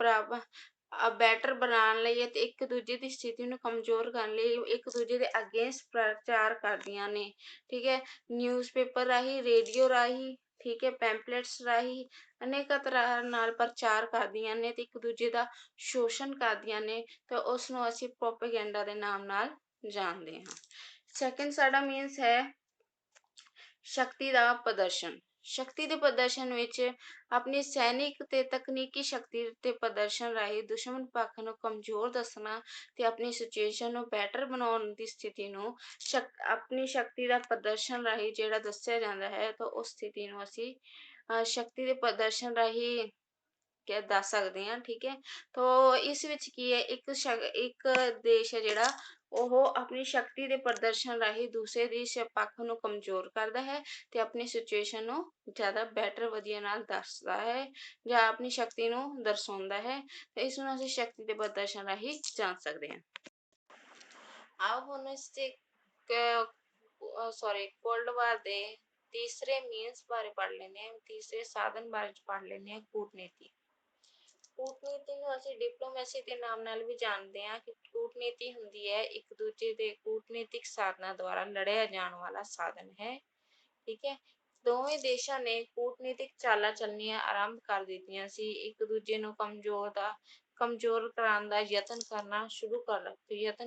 ਬੈਟਰ ਬਣਾਉਣ ਲਈ ਅਤੇ ਇੱਕ ਦੂਜੇ ਦੀ ਸਥਿਤੀ ਨੂੰ ਕਮਜ਼ੋਰ ਕਰਨ ਲਈ ਇੱਕ ਦੂਜੇ ਦੇ ਅਗੇਂਸਟ ਪ੍ਰਚਾਰ ਕਰਦੀਆਂ ਨੇ। ਠੀਕ ਹੈ, ਨਿਊਜ਼ਪੇਪਰ ਰਾਹੀਂ, ਰੇਡੀਓ ਰਾਹੀਂ, ਠੀਕ ਹੈ, ਪੈਂਪਲੇਟਸ ਰਾਹੀਂ ਅਨੇਕਾਂ ਤਰ੍ਹਾਂ ਨਾਲ ਪ੍ਰਚਾਰ ਕਰਦੀਆਂ ਨੇ ਤੇ ਇੱਕ ਦੂਜੇ ਦਾ ਸ਼ੋਸ਼ਣ ਕਰਦੀਆਂ ਨੇ, ਤਾਂ ਉਸ ਨੂੰ ਅਸੀਂ ਪ੍ਰੋਪੇਗੈਂਡਾ ਦੇ ਨਾਮ ਨਾਲ ਜਾਣਦੇ ਹਾਂ। ਸੈਕਿੰਡ ਸਾਡਾ ਮੀਨਸ ਹੈ ਸ਼ਕਤੀ ਦਾ ਪ੍ਰਦਰਸ਼ਨ। ਸ਼ਕਤੀ ਦੇ ਪ੍ਰਦਰਸ਼ਨ ਵਿੱਚ ਆਪਣੀ ਸੈਨਿਕ ਤੇ ਤਕਨੀਕੀ ਸ਼ਕਤੀ ਦੇ ਪ੍ਰਦਰਸ਼ਨ ਰਾਹੀਂ ਦੁਸ਼ਮਣ ਪੱਖ ਨੂੰ ਕਮਜ਼ੋਰ ਦੱਸਣਾ ਤੇ ਆਪਣੀ ਸਿਚੁਏਸ਼ਨ ਨੂੰ ਬੈਟਰ ਬਣਾਉਣ ਦੀ ਸਥਿਤੀ ਨੂੰ ਆਪਣੀ ਸ਼ਕਤੀ ਦਾ ਪ੍ਰਦਰਸ਼ਨ ਰਾਹੀਂ ਜਿਹੜਾ ਦੱਸਿਆ ਜਾਂਦਾ ਹੈ, ਤਾਂ ਉਸ ਸਥਿਤੀ ਨੂੰ ਅਸੀਂ ਸ਼ਕਤੀ ਦੇ ਪ੍ਰਦਰਸ਼ਨ ਰਾਹੀਂ ਦੱਸ ਸਕਦੇ ਹਾਂ। ਠੀਕ ਹੈ, ਤੋ ਇਸ ਵਿੱਚ ਕੀ ਹੈ, ਇੱਕ ਦੇਸ਼ ਹੈ ਜਿਹੜਾ ਉਹ ਆਪਣੀ ਸ਼ਕਤੀ ਦੇ ਪ੍ਰਦਰਸ਼ਨ ਰਾਹੀਂ ਦੂਸਰੇ ਦੇਸ਼ ਪੱਖ ਨੂੰ ਕਮਜ਼ੋਰ ਕਰਦਾ ਹੈ ਤੇ ਆਪਣੀ ਸਿਚੁਏਸ਼ਨ ਨੂੰ ਜ਼ਿਆਦਾ ਬੈਟਰ ਵਧੀਆ ਨਾਲ ਦੱਸਦਾ ਹੈ ਜਾਂ ਆਪਣੀ ਸ਼ਕਤੀ ਨੂੰ ਦਰਸਾਉਂਦਾ ਹੈ, ਤੇ ਇਸ ਨੂੰ ਅਸੀਂ ਸ਼ਕਤੀ ਦੇ ਪ੍ਰਦਰਸ਼ਨ ਰਾਹੀਂ ਜਾਣ ਸਕਦੇ ਹਾਂ। ਆਓ ਹੁਣ ਇਸ ਤੇ ਕੋਲਡ ਵਾਰ ਦੇ ਤੀਸਰੇ ਮੀਨਸ ਬਾਰੇ ਪੜ੍ਹ ਲੈਂਦੇ ਹਾਂ, ਤੀਸਰੇ ਸਾਧਨ ਬਾਰੇ ਪੜ੍ਹ ਲੈਂਦੇ ਹਾਂ, ਕੂਟਨੀਤੀ। ਕੂਟਨੀਤੀ ਨੂੰ ਅਸੀਂ ਡਿਪਲੋਮੈਸੀ ਦੇ ਨਾਮ ਨਾਲ ਵੀ ਜਾਣਦੇ ਹਾਂ ਕਿ ਕੂਟਨੀਤੀ ਹੁੰਦੀ ਹੈ ਇੱਕ ਦੂਜੇ ਦੇ ਕੂਟਨੀਤਿਕ ਸਾਧਨਾਂ ਦੁਆਰਾ ਲੜਿਆ ਜਾਣ ਵਾਲਾ ਸਾਧਨ ਹੈ। ਠੀਕ ਹੈ, ਦੋਵੇਂ ਦੇਸ਼ਾਂ ਨੇ ਕੂਟਨੀਤਿਕ ਚਾਲਾਂ ਚੱਲਣੀਆਂ ਆਰੰਭ ਕਰ ਦਿੱਤੀਆਂ ਸੀ। ਇੱਕ ਦੂਜੇ ਨੂੰ ਕਮਜ਼ੋਰ ਕਰਾਉਣ ਦਾ ਯਤਨ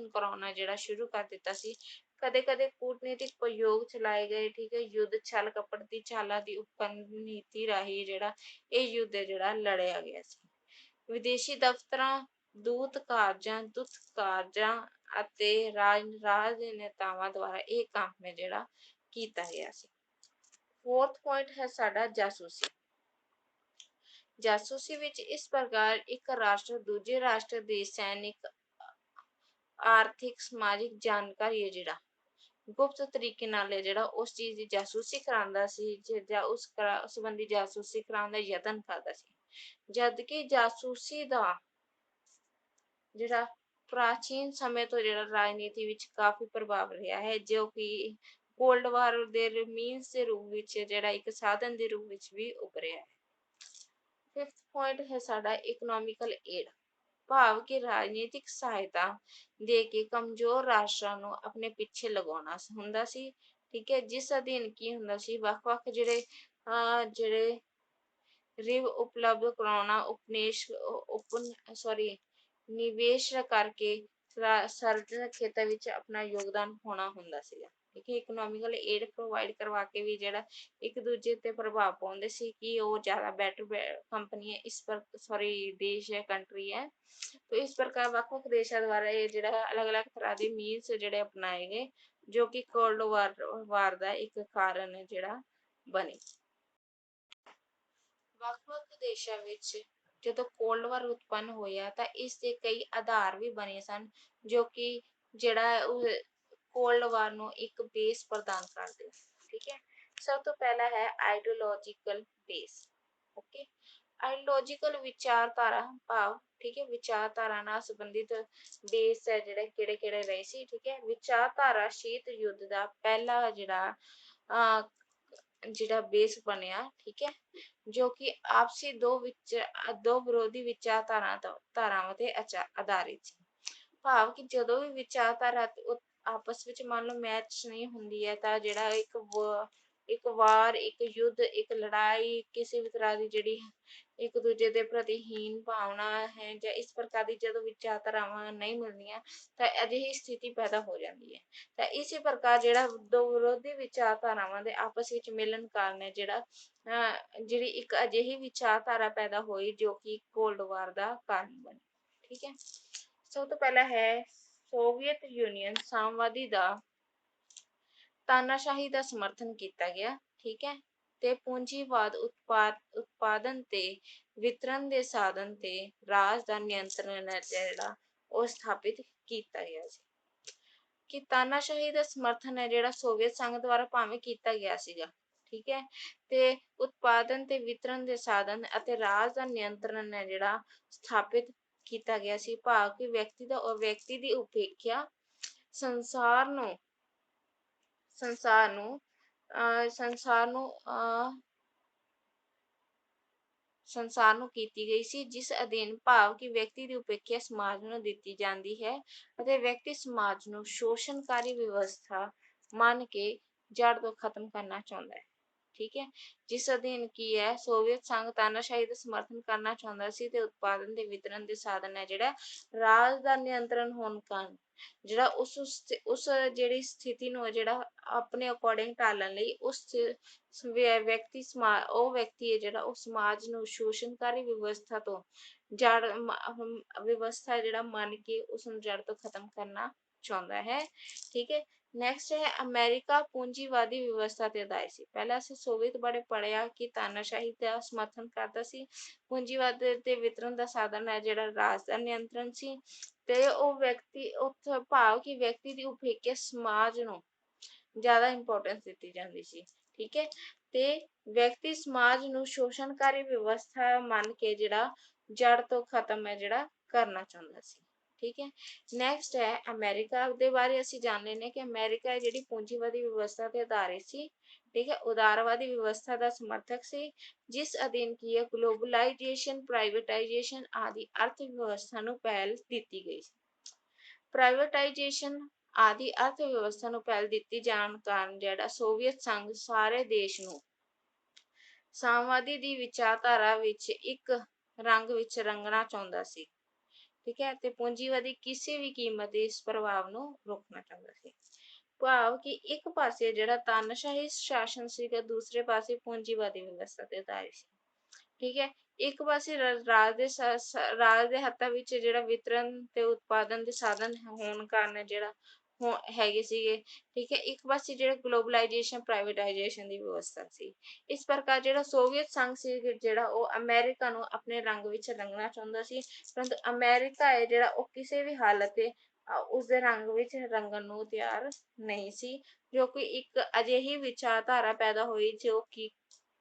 ਕਰਾਉਣਾ ਜਿਹੜਾ ਸ਼ੁਰੂ ਕਰ ਦਿੱਤਾ ਸੀ। ਕਦੇ ਕਦੇ ਕੂਟਨੀਤਿਕ ਪ੍ਰਯੋਗ ਚਲਾਏ ਗਏ। ਠੀਕ ਹੈ, ਯੁੱਧ ਛਲ ਕਪਟ ਦੀ ਚਾਲਾਂ ਦੀ ਉਪਕਰਨ ਨੀਤੀ ਰਾਹੀਂ ਜਿਹੜਾ ਇਹ ਯੁੱਧ ਜਿਹੜਾ ਲੜਿਆ ਗਿਆ ਸੀ। ਵਿਦੇਸ਼ੀ ਦਫ਼ਤਰਾਂ, ਦੂਤ ਕਾਰਜਾਂ ਅਤੇ ਰਾਜਨੇਤਾਵਾਂ ਦੁਆਰਾ ਇਹ ਕੰਮ ਹੈ ਜਿਹੜਾ ਕੀਤਾ ਗਿਆ ਸੀ। ਫੋਰਥ ਪੁਆਇੰਟ ਹੈ ਸਾਡਾ ਜਾਸੂਸੀ। ਜਾਸੂਸੀ ਵਿੱਚ ਇਸ ਪ੍ਰਕਾਰ ਇੱਕ ਰਾਸ਼ਟਰ ਦੂਜੇ ਰਾਸ਼ਟਰ ਦੀ ਸੈਨਿਕ, ਆਰਥਿਕ, ਸਮਾਜਿਕ ਜਾਣਕਾਰੀ ਹੈ ਜਿਹੜਾ ਗੁਪਤ ਤਰੀਕੇ ਨਾਲ ਹੈ ਜਿਹੜਾ ਉਸ ਚੀਜ਼ ਦੀ ਜਾਸੂਸੀ ਕਰਾਉਂਦਾ ਸੀ ਜਾਂ ਉਸ ਸੰਬੰਧੀ ਜਾਸੂਸੀ ਕਰਾਉਣ ਦਾ ਯਤਨ ਕਰਦਾ ਸੀ। ਜਦ ਕਿ ਜਾਸੂਸੀ ਦਾ ਜਿਹੜਾ ਪ੍ਰਾਚੀਨ ਸਮੇਂ ਤੋਂ ਜਿਹੜਾ ਰਾਜਨੀਤੀ ਵਿੱਚ ਕਾਫੀ ਪ੍ਰਭਾਵ ਰਿਹਾ ਹੈ, ਜੋ ਕਿ ਕੋਲਡ ਵਾਰ ਦੇ ਮੀਨਸ ਦੇ ਰੂਪ ਵਿੱਚ ਜਿਹੜਾ ਇੱਕ ਸਾਧਨ ਦੇ ਰੂਪ ਵਿੱਚ ਵੀ ਉਭਰਿਆ ਹੈ। ਫਿਫਥ ਪੁਆਇੰਟ ਹੈ ਸਾਡਾ ਇਕਨੋਮਿਕਲ ਏਡ, ਭਾਵ ਕਿ ਰਾਜਨੀਤਿਕ ਸਹਾਇਤਾ ਦੇ ਕੇ ਕਮਜ਼ੋਰ ਰਾਸ਼ਟਰਾਂ ਨੂੰ ਆਪਣੇ ਪਿੱਛੇ ਲਗਾਉਣਾ ਹੁੰਦਾ ਸੀ। ਠੀਕ ਹੈ, ਜਿਸ ਅਧੀਨ ਕੀ ਹੁੰਦਾ ਸੀ, ਵੱਖ-ਵੱਖ ਜਿਹੜੇ ਰਿਵ ਉਪਲਬਧ ਕਰਾਉਣਾ, ਨਿਵੇਸ਼ ਕਰਕੇ ਸਰਜਨਕ ਖੇਤਰ ਵਿੱਚ ਆਪਣਾ ਯੋਗਦਾਨ ਹੋਣਾ ਹੁੰਦਾ ਸੀਗਾ। ਠੀਕ ਹੈ, ਇਕਨੋਮਿਕਲ ਏਡ ਪ੍ਰੋਵਾਈਡ ਕਰਵਾ ਕੇ ਵੀ ਜਿਹੜਾ ਇੱਕ ਦੂਜੇ ਤੇ ਪ੍ਰਭਾਵ ਪਾਉਂਦੇ ਸੀ ਕਿ ਉਹ ਜ਼ਿਆਦਾ ਬੈਟਰ ਕੰਪਨੀ ਹੈ, ਦੇਸ਼ ਹੈ, ਕੰਟਰੀ ਹੈ। तो इस प्रकार ਵੱਖ-ਵੱਖ ਦੇਸ਼ਾਂ ਦੁਆਰਾ ਇਹ ਜਿਹੜਾ ਅਲੱਗ-ਅਲੱਗ ਤਰ੍ਹਾਂ ਦੇ ਮੀਨਸ ਜਿਹੜੇ ਅਪਣਾਏ ਗਏ, ਜੋ ਕਿ ਕੋਲਡ ਵਾਰ ਦਾ ਇੱਕ ਕਾਰਨ ਜਿਹੜਾ ਬਣੇ। ਵੱਖ-ਵੱਖ ਦੇਸ਼ਾਂ ਵਿੱਚ ਜਦੋਂ ਕੋਲਡ ਵਾਰ ਉਤਪੰਨ ਹੋਇਆ ਤਾਂ ਇਸ ਦੇ ਕਈ ਆਧਾਰ ਵੀ ਬਣੇ ਸਨ, ਜੋ ਕਿ ਜਿਹੜਾ ਕੋਲਡ ਵਾਰ ਨੂੰ ਇੱਕ ਬੇਸ ਪ੍ਰਦਾਨ ਕਰਦੇ। ਠੀਕ ਹੈ, ਸਭ ਤੋਂ ਪਹਿਲਾ ਹੈ ਆਈਡੀਓਲੋਜੀਕਲ ਬੇਸ। ਓਕੇ, ਆਈਡੀਓਲੋਜੀਕਲ ਵਿਚਾਰਧਾਰਾ ਭਾਵ, ਠੀਕ ਹੈ, ਵਿਚਾਰਧਾਰਾ ਨਾਲ ਸੰਬੰਧਿਤ ਬੇਸ ਹੈ ਜਿਹੜੇ ਕਿਹੜੇ ਰਹੇ ਸੀ। ਠੀਕ ਹੈ, ਵਿਚਾਰਧਾਰਾ ਸ਼ੀਤ ਯੁੱਧ ਦਾ ਪਹਿਲਾ ਜਿਹੜਾ ਬੇਸ ਬਣਿਆ। ਠੀਕ ਹੈ, ਜੋ ਕਿ ਆਪਸੀ ਦੋ ਵਿਰੋਧੀ ਵਿਚਾਰਧਾਰਾਵਾਂ ਤੇ ਆਧਾਰਿਤ ਸੀ। ਭਾਵ ਕਿ ਜਦੋਂ ਵੀ ਵਿਚਾਰਧਾਰਾ ਆਪਸ ਵਿੱਚ ਮੰਨ ਲਓ ਮੈਚ ਨਹੀਂ ਹੁੰਦੀ ਹੈ, ਤਾਂ ਜਿਹੜਾ ਇੱਕ ਵਾਰ, ਇੱਕ ਯੁੱਧ, ਇੱਕ ਲੜਾਈ, ਕਿਸੇ ਵੀ ਤਰ੍ਹਾਂ ਦੀ ਜਿਹੜੀ ਇੱਕ ਦੂਜੇ ਦੇ ਪ੍ਰਤੀ ਹੀਨ ਭਾਵਨਾ ਹੈ ਜਾਂ ਇਸ ਪ੍ਰਕਾਰ ਦੀ ਜਦੋਂ ਵਿਚਾਰਧਾਰਾਵਾਂ ਨਹੀਂ ਮਿਲਦੀਆਂ ਤਾਂ ਅਜਿਹੀ ਸਥਿਤੀ ਪੈਦਾ ਹੋ ਜਾਂਦੀ ਹੈ। ਤਾਂ ਇਸੇ ਪ੍ਰਕਾਰ ਜਿਹੜਾ ਦੋ ਵਿਰੋਧੀ ਵਿਚਾਰਧਾਰਾਵਾਂ ਦੇ ਆਪਸ ਵਿੱਚ ਮਿਲਣ ਕਾਰਨ ਜਿਹੜੀ ਇੱਕ ਅਜਿਹੀ ਵਿਚਾਰਧਾਰਾ ਪੈਦਾ ਹੋਈ ਜੋ ਕਿ ਕੋਲਡ ਵਾਰ ਦਾ ਕਾਰਨ ਬਣੀ। ਠੀਕ ਹੈ, ਸਭ ਤੋਂ ਪਹਿਲਾਂ ਹੈ ਸੋਵੀਅਤ ਯੂਨੀਅਨ ਸਾਮਵਾਦੀ ਦਾ ਤਾਨਾਸ਼ਾਹੀ ਦਾ ਸਮਰਥਨ ਕੀਤਾ ਗਿਆ। ਠੀਕ ਹੈ, ਤੇ ਪੂੰਜੀਵਾਦ ਉਤਪਾਦਨ ਤੇ ਵਿਤਰਨ ਦੇ ਸਾਧਨ ਤੇ ਰਾਜ ਦਾ ਨਿਯੰਤਰਣ ਹੈ ਜਿਹੜਾ ਉਹ ਸਥਾਪਿਤ ਕੀਤਾ ਗਿਆ ਸੀ। ਕਿ ਤਾਨਾਸ਼ਾਹੀ ਦਾ ਸਮਰਥਨ ਹੈ ਜਿਹੜਾ ਸੋਵੀਅਤ ਸੰਘ ਦੁਆਰਾ ਭਾਵੇਂ ਕੀਤਾ ਗਿਆ ਸੀਗਾ, ਠੀਕ ਹੈ, ਤੇ ਉਤਪਾਦਨ ਤੇ ਵਿਤਰਨ ਦੇ ਸਾਧਨ ਅਤੇ ਰਾਜ ਦਾ ਨਿਯੰਤਰਣ ਹੈ ਜਿਹੜਾ ਸਥਾਪਿਤ ਕੀਤਾ ਗਿਆ ਸੀ, ਭਾਵ ਕਿ ਵਿਅਕਤੀ ਦੀ ਉਪੇਖਿਆ ਸੰਸਾਰ ਨੂੰ ਸੰਸਾਰ ਨੂੰ ਸੰਸਾਰ ਨੂੰ ਸੰਸਾਰ ਨੂੰ ਕੀਤੀ ਗਈ ਸੀ, ਜਿਸ ਅਧੀਨ ਭਾਵ ਕਿ ਵਿਅਕਤੀ ਦੀ ਉਪੇਖਿਆ ਸਮਾਜ ਨੂੰ ਦਿੱਤੀ ਜਾਂਦੀ ਹੈ ਅਤੇ ਵਿਅਕਤੀ ਸਮਾਜ ਨੂੰ ਸ਼ੋਸ਼ਣਕਾਰੀ ਵਿਵਸਥਾ ਮੰਨ ਕੇ ਜੜ ਤੋਂ ਖਤਮ ਕਰਨਾ ਚਾਹੁੰਦਾ ਹੈ, ਠੀਕ ਹੈ, ਜਿਸ ਅਧੀਨ ਕੀ ਹੈ ਸੋਵੀਅਤ ਸੰਘ ਤਾਨਾਸ਼ਾਹੀ ਦਾ ਸਮਰਥਨ ਕਰਨਾ ਚਾਹੁੰਦਾ ਸੀ ਤੇ ਉਤਪਾਦਨ ਤੇ ਵਿਤਰਨ ਦੇ ਸਾਧਨ ਹੈ ਜਿਹੜਾ ਰਾਜ ਦਾ ਨਿਯੰਤਰਣ ਹੋਣ ਕਾਰਨ ਜਿਹੜਾ ਉਸ ਜਿਹੜੀ ਸਥਿਤੀ ਨੂੰ ਜਿਹੜਾ ਆਪਣੇ ਅਕੋਰਡਿੰਗ ਢਾਲਣ ਲਈ ਉਸ ਵਿਅਕਤੀ ਹੈ ਜਿਹੜਾ ਉਹ ਸਮਾਜ ਨੂੰ ਸ਼ੋਸ਼ਣਕਾਰੀ ਵਿਵਸਥਾ ਤੋਂ ਜੜ ਵਿਵਸਥਾ ਜਿਹੜਾ ਮੰਨ ਕੇ ਉਸ ਨੂੰ ਜੜ ਤੋਂ ਖਤਮ ਕਰਨਾ ਚਾਹੁੰਦਾ ਹੈ, ਠੀਕ ਹੈ। ਨੈਕਸਟ ਹੈ ਅਮਰੀਕਾ ਪੂੰਜੀਵਾਦੀ ਵਿਵਸਥਾ ਤੇ ਆਧਾਰਿਤ ਸੀ। ਪਹਿਲਾਂ ਅਸੀਂ ਸੋਵੀਅਤ ਬਾਰੇ ਪੜ੍ਹਿਆ ਕਿ ਤਾਨਾਸ਼ਾਹੀ ਦਾ ਸਮਰਥਨ ਕਰਦਾ ਸੀ, ਪੂੰਜੀਵਾਦ ਦੇ ਵਿਤਰਨ ਦਾ ਸਾਧਨ ਹੈ ਜਿਹੜਾ ਰਾਜ ਦਾ ਨਿਯੰਤਰਣ ਸੀ, ਤੇ ਉਹ ਵਿਅਕਤੀ ਉੱਥੇ ਭਾਵ ਕਿ ਵਿਅਕਤੀ ਦੀ ਉਪੇਖਿਆ ਸਮਾਜ ਨੂੰ ਜ਼ਿਆਦਾ ਇੰਪੋਰਟੈਂਸ ਦਿੱਤੀ ਜਾਂਦੀ ਸੀ, ਠੀਕ ਹੈ, ਤੇ ਵਿਅਕਤੀ ਸਮਾਜ ਨੂੰ ਸ਼ੋਸ਼ਣਕਾਰੀ ਵਿਵਸਥਾ ਮੰਨ ਕੇ ਜਿਹੜਾ ਜੜ ਤੋਂ ਖਤਮ ਹੈ ਜਿਹੜਾ ਕਰਨਾ ਚਾਹੁੰਦਾ ਸੀ, ਠੀਕ ਹੈ। ਨੈਕਸਟ ਹੈ ਅਮਰੀਕਾ ਦੇ ਬਾਰੇ ਅਸੀਂ ਜਾਣ ਲੈਂਦੇ ਹਾਂ ਕਿ ਅਮਰੀਕਾ ਹੈ ਜਿਹੜੀ ਪੂੰਜੀਵਾਦੀ ਵਿਵਸਥਾ ਤੇ ਆਧਾਰਿਤ ਸੀ, ਠੀਕ ਹੈ, ਉਦਾਰਵਾਦੀ ਵਿਵਸਥਾ ਦਾ ਸਮਰਥਕ ਸੀ, ਜਿਸ ਅਧੀਨ ਕੀ ਹੈ ਗਲੋਬਲਾਈਜੇਸ਼ਨ, ਪ੍ਰਾਈਵੇਟਾਈਜੇਸ਼ਨ ਆਦਿ ਅਰਥ ਵਿਵਸਥਾ ਨੂੰ ਪਹਿਲ ਦਿੱਤੀ ਗਈ ਸੀ। ਪ੍ਰਾਈਵੇਟਾਈਜੇਸ਼ਨ ਆਦਿ ਅਰਥ ਵਿਵਸਥਾ ਨੂੰ ਪਹਿਲ ਦਿੱਤੀ ਜਾਣ ਕਾਰਨ ਜਿਹੜਾ ਸੋਵੀਅਤ ਸੰਘ ਸਾਰੇ ਦੇਸ਼ ਨੂੰ ਸਾਮਵਾਦੀ ਦੀ ਵਿਚਾਰਧਾਰਾ ਵਿੱਚ ਇੱਕ ਰੰਗ ਵਿੱਚ ਰੰਗਣਾ ਚਾਹੁੰਦਾ ਸੀ, ਠੀਕ ਹੈ, ਤੇ ਪੂੰਜੀਵਾਦੀ ਕਿਸੇ ਵੀ ਕੀਮਤ ਤੇ ਇਸ ਪ੍ਰਭਾਵ ਨੂੰ ਰੋਕਣਾ ਚਾਹੁੰਦਾ ਸੀ, ਭਾਵ ਕਿ ਇੱਕ ਪਾਸੇ ਜਿਹੜਾ ਤਾਨਾਸ਼ਾਹੀ ਸ਼ਾਸਨ ਸੀਗਾ, ਦੂਸਰੇ ਪਾਸੇ ਪੂੰਜੀਵਾਦੀ ਵਿਵਸਥਾ ਤੇ ਆਧਾਰਿਤ ਸੀ, ਠੀਕ ਹੈ। ਇੱਕ ਪਾਸੇ ਰਾਜ ਦੇ ਹੱਥਾਂ ਵਿੱਚ ਜਿਹੜਾ ਵਿਤਰਨ ਤੇ ਉਤਪਾਦਨ ਦੇ ਸਾਧਨ ਹੋਣ ਕਾਰਨ ਜਿਹੜਾ ਹੈਗੇ ਸੀਗੇ, ਠੀਕ ਹੈ, ਇੱਕ ਪਾਸੇ ਜਿਹੜਾ ਗਲੋਬਲਾਈਜੇਸ਼ਨ ਪ੍ਰਾਈਵੇਟਾਈਜੇਸ਼ਨ ਦੀ ਵਿਵਸਥਾ ਸੀ। ਇਸ ਪ੍ਰਕਾਰ ਜਿਹੜਾ ਸੋਵੀਅਤ ਸੰਘ ਸੀ ਜਿਹੜਾ ਉਹ ਅਮਰੀਕਾ ਨੂੰ ਆਪਣੇ ਰੰਗ ਵਿੱਚ ਰੰਗਣਾ ਚਾਹੁੰਦਾ ਸੀ, ਪਰੰਤੂ ਅਮਰੀਕਾ ਹੈ ਜਿਹੜਾ ਉਹ ਕਿਸੇ ਵੀ ਹਾਲਤ ਤੇ ਉਸਦੇ ਰੰਗ ਵਿੱਚ ਰੰਗਣ ਨੂੰ ਤਿਆਰ ਨਹੀਂ ਸੀ, ਜੋ ਕਿ ਇੱਕ ਅਜਿਹੀ ਵਿਚਾਰਧਾਰਾ ਪੈਦਾ ਹੋਈ ਜੋ ਕਿ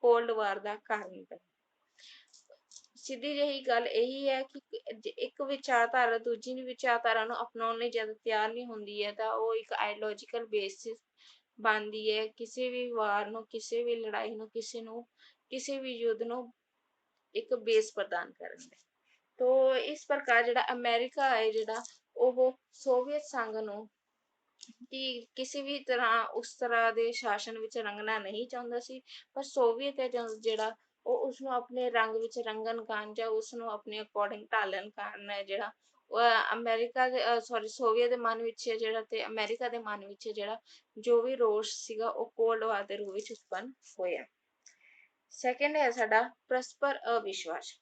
ਕੋਲਡ ਵਾਰ ਦਾ ਕਾਰਨ ਬਣੀ। ਸਿੱਧੀ ਜਿਹੀ ਗੱਲ ਇਹੀ ਹੈ ਕਿ ਇੱਕ ਵਿਚਾਰਧਾਰਾ ਦੂਜੀ ਵਿਚਾਰਧਾਰਾ ਨੂੰ ਅਪਣਾਉਣ ਲਈ ਜਦ ਤਿਆਰ ਨਹੀਂ ਹੁੰਦੀ ਹੈ ਤਾਂ ਉਹ ਇੱਕ ਆਈਡੀਓਲੋਜੀਕਲ ਬੇਸਿਸ ਬਣਦੀ ਹੈ ਕਿਸੇ ਵੀ ਵਾਰ ਨੂੰ, ਕਿਸੇ ਵੀ ਲੜਾਈ ਨੂੰ, ਕਿਸੇ ਵੀ ਯੁੱਧ ਨੂੰ ਇੱਕ ਬੇਸ ਪ੍ਰਦਾਨ ਕਰਨ ਲਈ। ਤੋ ਇਸ ਪ੍ਰਕਾਰ ਜਿਹੜਾ ਅਮਰੀਕਾ ਹੈ ਜਿਹੜਾ ਉਹ ਸੋਵੀਅਤ ਸੰਘ ਨੂੰ ਕਿ ਕਿਸੇ ਵੀ ਤਰ੍ਹਾਂ ਉਸ ਤਰ੍ਹਾਂ ਦੇ ਸ਼ਾਸਨ ਵਿੱਚ ਰੰਗਣਾ ਨਹੀਂ ਚਾਹੁੰਦਾ ਸੀ, ਪਰ ਸੋਵੀਅਤ ਹੈ ਜਿਹੜਾ ਉਹ ਉਸਨੂੰ ਆਪਣੇ ਰੰਗ ਵਿੱਚ ਰੰਗਣ ਕਾਰਨ ਜਾਂ ਉਸਨੂੰ ਆਪਣੇ ਅਕੋਰਡਿੰਗ ਢਾਲਣ ਕਾਰਨ ਹੈ ਜਿਹੜਾ ਸੋਵੀਅਤ ਦੇ ਮਨ ਵਿੱਚ ਜਿਹੜਾ ਤੇ ਅਮਰੀਕਾ ਦੇ ਮਨ ਵਿੱਚ ਜਿਹੜਾ ਜੋ ਵੀ ਰੋਸ਼ ਸੀਗਾ ਉਹ ਕੋਲਡ ਵਾਰ ਦੇ ਰੂਪ ਵਿੱਚ ਉਤਪੰਨ ਹੋਇਆ। ਸੈਕੰਡ ਹੈ ਸਾਡਾ ਪਰਸਪਰ ਅਵਿਸ਼ਵਾਸ।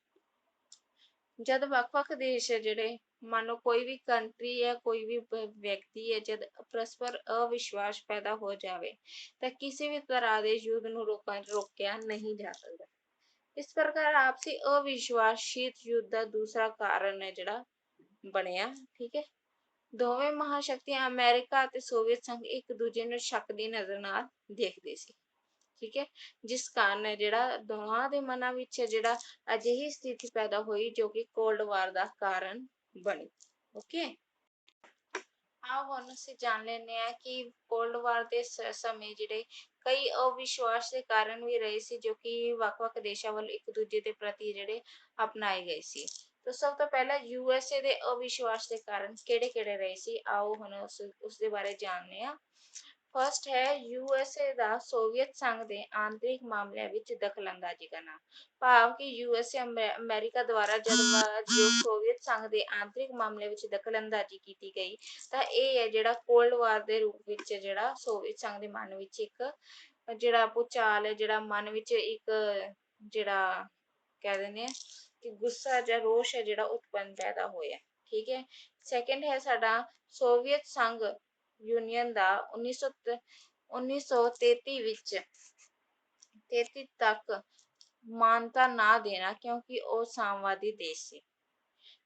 ਜਦ ਵੱਖ-ਵੱਖ ਦੇਸ਼ ਹੈ ਜਿਹੜੇ ਮੰਨ ਲਓ ਕੋਈ ਵੀ ਕੰਟਰੀ ਹੈ, ਕੋਈ ਵੀ ਵਿਅਕਤੀ ਹੈ, ਜਦ ਪਰਸਪਰ ਅਵਿਸ਼ਵਾਸ ਪੈਦਾ ਹੋ ਜਾਵੇ ਤਾਂ ਕਿਸੇ ਵੀ ਤਰ੍ਹਾਂ ਦੇ ਯੁੱਧ ਨੂੰ ਰੋਕਿਆ ਨਹੀਂ ਜਾ ਸਕਦਾ। ਇਸ ਪ੍ਰਕਾਰ ਆਪਸੀ ਅਵਿਸ਼ਵਾਸ ਸ਼ੀਤ ਯੁੱਧ ਦਾ ਦੂਸਰਾ ਕਾਰਨ ਹੈ ਜਿਹੜਾ ਬਣਿਆ, ਠੀਕ ਹੈ। ਦੋਵੇਂ ਮਹਾਸ਼ਕਤੀਆਂ ਅਮਰੀਕਾ ਅਤੇ ਸੋਵੀਅਤ ਸੰਘ ਇੱਕ ਦੂਜੇ ਨੂੰ ਸ਼ੱਕ ਦੀ ਨਜ਼ਰ ਨਾਲ ਦੇਖਦੇ ਸੀ, ਠੀਕ ਹੈ, ਜਿਸ ਕਾਰਨ ਜਿਹੜਾ ਦੋਹਾਂ ਦੇ ਮਨਾਂ ਵਿੱਚ ਜਿਹੜਾ ਅਜਿਹੀ ਸਥਿਤੀ ਪੈਦਾ ਹੋਈ ਜੋ ਕਿ ਕੋਲਡ ਵਾਰ ਦਾ ਕਾਰਨ ਬਣੀ। ਓਕੇ, ਆਓ ਹੁਣ ਅਸੀਂ ਜਾਣ ਲੈਂਦੇ ਹਾਂ ਕਿ ਕੋਲਡ ਵਾਰ ਦੇ ਸਮੇਂ ਜਿਹੜੇ ਕਈ ਅਵਿਸ਼ਵਾਸ ਦੇ ਕਾਰਨ ਵੀ ਰਹੇ ਸੀ ਜੋ ਕਿ ਵੱਖ-ਵੱਖ ਦੇਸ਼ਾਂ ਵੱਲ ਇੱਕ ਦੂਜੇ ਦੇ ਪ੍ਰਤੀ ਜਿਹੜੇ ਅਪਣਾਏ ਗਏ ਸੀ। ਤਾਂ ਸਭ ਤੋਂ ਪਹਿਲਾਂ USA ਦੇ ਅਵਿਸ਼ਵਾਸ ਦੇ ਕਾਰਨ ਕਿਹੜੇ-ਕਿਹੜੇ ਰਹੇ ਸੀ, ਆਓ ਹੁਣ ਉਸ ਦੇ ਬਾਰੇ ਜਾਣਦੇ ਹਾਂ। ਫਸਟ ਹੈ USA ਦਾ ਸੋਵੀਅਤ ਸੰਘ ਦੇ ਆਂਤਰਿਕ ਮਾਮਲਿਆਂ ਵਿੱਚ ਦਖਲਅੰਦਾਜ਼ੀ ਕਰਨਾ, ਭਾਵ ਕਿ USA ਅਮਰੀਕਾ ਦੁਆਰਾ ਜਦ ਸੋਵੀਅਤ ਸੰਘ ਦੇ ਆਂਤਰਿਕ ਮਾਮਲਿਆਂ ਵਿੱਚ ਦਖਲਅੰਦਾਜ਼ੀ ਕੀਤੀ ਗਈ ਤਾਂ ਇਹ ਹੈ ਜਿਹੜਾ ਕੋਲਡ ਵਾਰ ਦੇ ਰੂਪ ਵਿੱਚ ਜਿਹੜਾ ਸੋਵੀਅਤ ਸੰਘ ਦੇ ਮਨ ਵਿੱਚ ਇੱਕ ਜਿਹੜਾ ਭੂਚਾਲ ਹੈ, ਜਿਹੜਾ ਮਨ ਵਿੱਚ ਇੱਕ ਜਿਹੜਾ ਕਹਿ ਦਿੰਦੇ ਆ ਕਿ ਗੁੱਸਾ ਜਾਂ ਰੋਸ਼ ਹੈ ਜਿਹੜਾ ਉਤਪੰਨ ਪੈਦਾ ਹੋਇਆ, ਠੀਕ ਹੈ। ਸੈਕੰਡ ਹੈ ਸਾਡਾ ਸੋਵੀਅਤ ਸੰਘ ਯੂਨੀਅਨ ਦਾ 1933 ਵਿੱਚ 1933 ਤੱਕ ਮਾਨਤਾ ਨਾ ਦੇਣਾ ਕਿਉਂਕਿ ਉਹ ਸਾਮਵਾਦੀ ਦੇਸ਼ ਸੀ।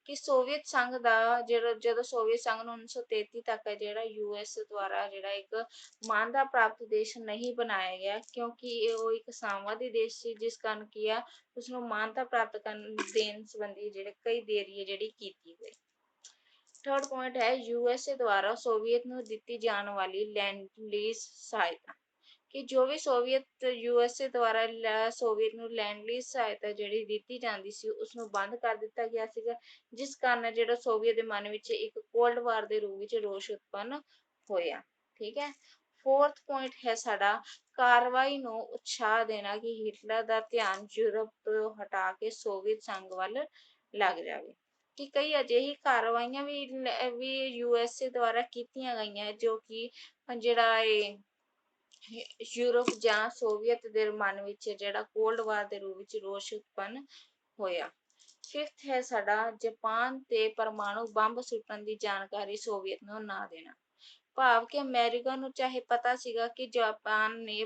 ਕਿ ਸੋਵੀਅਤ ਸੰਘ ਦਾ ਜਦੋਂ ਸੋਵੀਅਤ ਸੰਘ ਨੂੰ 1933 ਤੱਕ ਜਿਹੜਾ ਯੂਐਸ ਦੁਆਰਾ ਜਿਹੜਾ ਇੱਕ ਮਾਨਤਾ ਪ੍ਰਾਪਤ ਦੇਸ਼ ਨਹੀਂ ਬਣਾਇਆ ਗਿਆ ਕਿਉਂਕਿ ਉਹ ਇੱਕ ਸਾਮਵਾਦੀ ਦੇਸ਼ ਸੀ, ਜਿਸ ਕਾਰਨ ਕੀ ਆ ਉਸਨੂੰ ਮਾਨਤਾ ਪ੍ਰਾਪਤ ਕਰਨ ਦੇਣ ਸੰਬੰਧੀ ਜਿਹੜੇ ਕਈ ਦੇਰੀ ਜਿਹੜੀ ਕੀਤੀ ਗਈ। ਥਰਡ ਪੁਆਇੰਟ ਹੈ ਯੂਐਸਏ ਦੁਆਰਾ ਸੋਵੀਅਤ ਨੂੰ ਦਿੱਤੀ ਜਾਣ ਵਾਲੀ ਲੈਂਡ ਲੀਜ਼ ਸਹਾਇਤਾ। ਕਿ ਜੋ ਵੀ ਸੋਵੀਅਤ ਯੂਐਸਏ ਦੁਆਰਾ ਸੋਵੀਅਤ ਨੂੰ ਲੈਂਡ ਲੀਜ਼ ਸਹਾਇਤਾ ਜਿਹੜੀ ਦਿੱਤੀ ਜਾਂਦੀ ਸੀ ਉਸਨੂੰ ਬੰਦ ਕਰ ਦਿੱਤਾ ਗਿਆ ਸੀਗਾ, ਜਿਸ ਕਾਰਨ ਜਿਹੜਾ ਸੋਵੀਅਤ ਦੇ ਮਨ ਵਿੱਚ ਇੱਕ ਕੋਲਡ ਵਾਰ ਦੇ ਰੂਪ ਵਿੱਚ ਰੋਸ਼ ਉਤਪੰਨ ਹੋਇਆ। ਠੀਕ ਹੈ। ਫੋਰਥ ਪੁਆਇੰਟ ਹੈ ਸਾਡਾ ਕਾਰਵਾਈ ਨੂੰ ਉਤਸ਼ਾਹ ਦੇਣਾ ਕਿ ਹਿਟਲਰ ਦਾ ਧਿਆਨ ਯੂਰਪ ਤੋਂ ਹਟਾ ਕੇ ਸੋਵੀਅਤ ਸੰਘ ਵੱਲ ਲੱਗ ਜਾਵੇ। ਕਿ ਕਈ ਅਜਿਹੀ ਕਾਰਵਾਈਆਂ ਵੀ ਯੂਐਸਏ ਦੁਆਰਾ ਕੀਤੀਆਂ ਗਈਆਂ ਜੋ ਕਿ ਜਿਹੜਾ ਇਹ ਯੂਰਪ ਜਾਂ ਸੋਵੀਅਤ ਦੇ ਮਨ ਵਿੱਚ ਜਿਹੜਾ ਕੋਲਡ ਵਾਰ ਦੇ ਰੂਪ ਵਿੱਚ ਰੋਸ਼ ਉਤਪੰਨ ਹੋਇਆ। ਫਿਫਥ ਹੈ ਸਾਡਾ ਜਾਪਾਨ ਤੇ ਪਰਮਾਣੂ ਬੰਬ ਸੁੱਟਣ ਦੀ ਜਾਣਕਾਰੀ ਸੋਵੀਅਤ ਨੂੰ ਨਾ ਦੇਣਾ। ਭਾਵ ਕਿ ਅਮਰੀਕਾ ਨੂੰ ਚਾਹੇ ਪਤਾ ਸੀਗਾ ਕਿ ਜਾਪਾਨ ਨੇ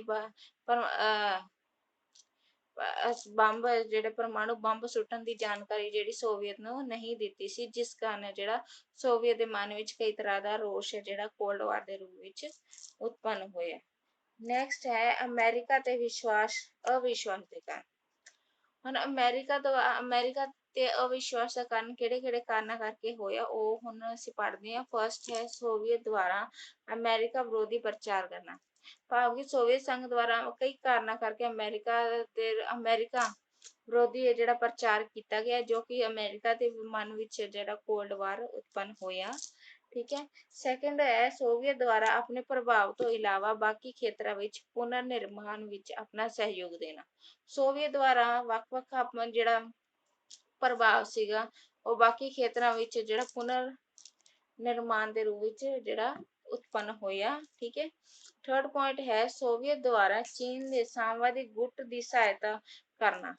ਬੰਬ ਜਿਹੜੇ ਪਰਮਾਣੂ ਬੰਬ ਸੁੱਟਣ ਦੀ ਜਾਣਕਾਰੀ ਜਿਹੜੀ ਸੋਵੀਅਤ ਨੂੰ ਨਹੀਂ ਦਿੱਤੀ ਸੀ, ਜਿਸ ਕਾਰਨ ਜਿਹੜਾ ਸੋਵੀਅਤ ਦੇ ਮਨ ਵਿੱਚ ਕਈ ਤਰ੍ਹਾਂ ਦਾ ਰੋਸ਼ ਹੈ ਜਿਹੜਾ ਕੋਲਡ ਵਾਰ ਦੇ ਰੂਪ ਵਿੱਚ ਉਤਪੰਨ ਹੋਇਆ। ਨੈਕਸਟ ਹੈ ਅਮਰੀਕਾ ਤੇ ਅਵਿਸ਼ਵਾਸ ਦੇ ਕਾਰਨ। ਹੁਣ ਅਮਰੀਕਾ ਤੇ ਅਵਿਸ਼ਵਾਸ ਦਾ ਕਾਰਨ ਕਿਹੜੇ ਕਾਰਨਾਂ ਕਰਕੇ ਹੋਇਆ ਉਹ ਹੁਣ ਅਸੀਂ ਪੜ੍ਹਦੇ ਹਾਂ। ਫਸਟ ਹੈ ਸੋਵੀਅਤ ਦੁਆਰਾ ਅਮਰੀਕਾ ਵਿਰੋਧੀ ਪ੍ਰਚਾਰ ਕਰਨਾ। ਭਾਵ ਕਿ ਸੋਵੀਅਤ ਸੰਘ ਦੁਆਰਾ ਕਈ ਕਾਰਨਾਂ ਕਰਕੇ ਅਮਰੀਕਾ ਵਿਰੋਧੀ ਜਿਹੜਾ ਪ੍ਰਚਾਰ ਕੀਤਾ ਗਿਆ, ਜੋ ਕਿ ਅਮਰੀਕਾ ਦੇ ਮਨ ਵਿੱਚ ਜਿਹੜਾ ਕੋਲਡ ਵਾਰ ਉਤਪੰਨ ਹੋਇਆ। ਠੀਕ ਹੈ। ਸੈਕੰਡ ਹੈ ਸੋਵੀਅਤ ਦੁਆਰਾ ਆਪਣੇ ਪ੍ਰਭਾਵ ਤੋਂ ਇਲਾਵਾ ਬਾਕੀ ਖੇਤਰਾਂ ਵਿੱਚ ਪੁਨਰ ਨਿਰਮਾਣ ਵਿੱਚ ਆਪਣਾ ਸਹਿਯੋਗ ਦੇਣਾ। ਸੋਵੀਅਤ ਦੁਆਰਾ ਵੱਖ-ਵੱਖ ਆਪਣਾ ਜਿਹੜਾ ਪ੍ਰਭਾਵ ਸੀਗਾ ਉਹ ਬਾਕੀ ਖੇਤਰਾਂ ਵਿੱਚ ਜਿਹੜਾ ਪੁਨਰ ਨਿਰਮਾਣ ਦੇ ਰੂਪ ਵਿੱਚ ਜਿਹੜਾ ਉਤਪੰਨ ਹੋਇਆ। ਠੀਕ ਹੈ। ਥਰਡ ਪੁਆਇੰਟ ਹੈ ਸੋਵੀਅਤ ਦੁਆਰਾ ਚੀਨ ਦੇ ਸਾਮਵਾਦੀ ਗੁੱਟ ਦੀ ਸਹਾਇਤਾ ਕਰਨਾ।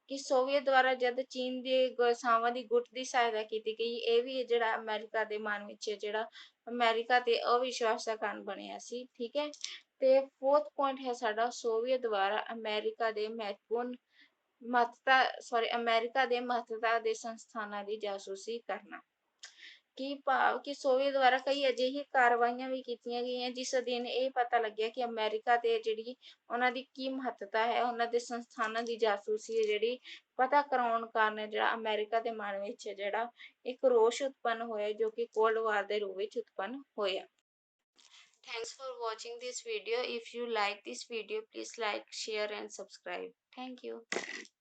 ਕਿ ਸੋਵੀਅਤ ਦੁਆਰਾ ਜਦ ਚੀਨ ਦੇ ਸਾਮਵਾਦੀ ਗੁੱਟ ਦੀ ਸਹਾਇਤਾ ਕੀਤੀ ਗਈ, ਇਹ ਵੀ ਜਿਹੜਾ ਅਮਰੀਕਾ ਦੇ ਮਨ ਵਿੱਚ ਜਿਹੜਾ ਅਮਰੀਕਾ ਤੇ ਅਵਿਸ਼ਵਾਸ ਦਾ ਕਾਰਨ ਬਣਿਆ ਸੀ। ਠੀਕ ਹੈ। ਤੇ ਫੋਰਥ ਪੁਆਇੰਟ ਹੈ ਸਾਡਾ ਸੋਵੀਅਤ ਦੁਆਰਾ ਅਮਰੀਕਾ ਦੇ ਮਹੱਤਤਾ ਦੇ ਸੰਸਥਾਨਾਂ ਦੀ ਜਾਸੂਸੀ ਕਰਨਾ। ਕਿ ਭਾਵ ਕਿ ਸੋਵੀਅਤ ਦੁਆਰਾ ਕਈ ਅਜਿਹੀ ਕਾਰਵਾਈਆਂ ਵੀ ਕੀਤੀਆਂ ਗਈਆਂ ਜਿਸ ਅਧੀਨ ਇਹ ਪਤਾ ਲੱਗਿਆ ਕਿ ਅਮਰੀਕਾ ਤੇ ਜਿਹੜੀ ਉਹਨਾਂ ਦੀ ਕੀ ਮਹੱਤਤਾ ਹੈ, ਉਹਨਾਂ ਦੇ ਸੰਸਥਾਨਾਂ ਦੀ ਜਾਸੂਸੀ ਜਿਹੜੀ ਪਤਾ ਕਰਾਉਣ ਕਾਰਨ ਜਿਹੜਾ ਅਮਰੀਕਾ ਦੇ ਮਨ ਵਿੱਚ ਜਿਹੜਾ ਇੱਕ ਰੋਸ਼ ਉਤਪੰਨ ਹੋਇਆ, ਜੋ ਕਿ ਕੋਲਡ ਵਾਰ ਦੇ ਰੂਪ ਵਿੱਚ ਉਤਪੰਨ ਹੋਇਆ। Thanks for watching this video. If you like this video, please like, share and subscribe. Thank you.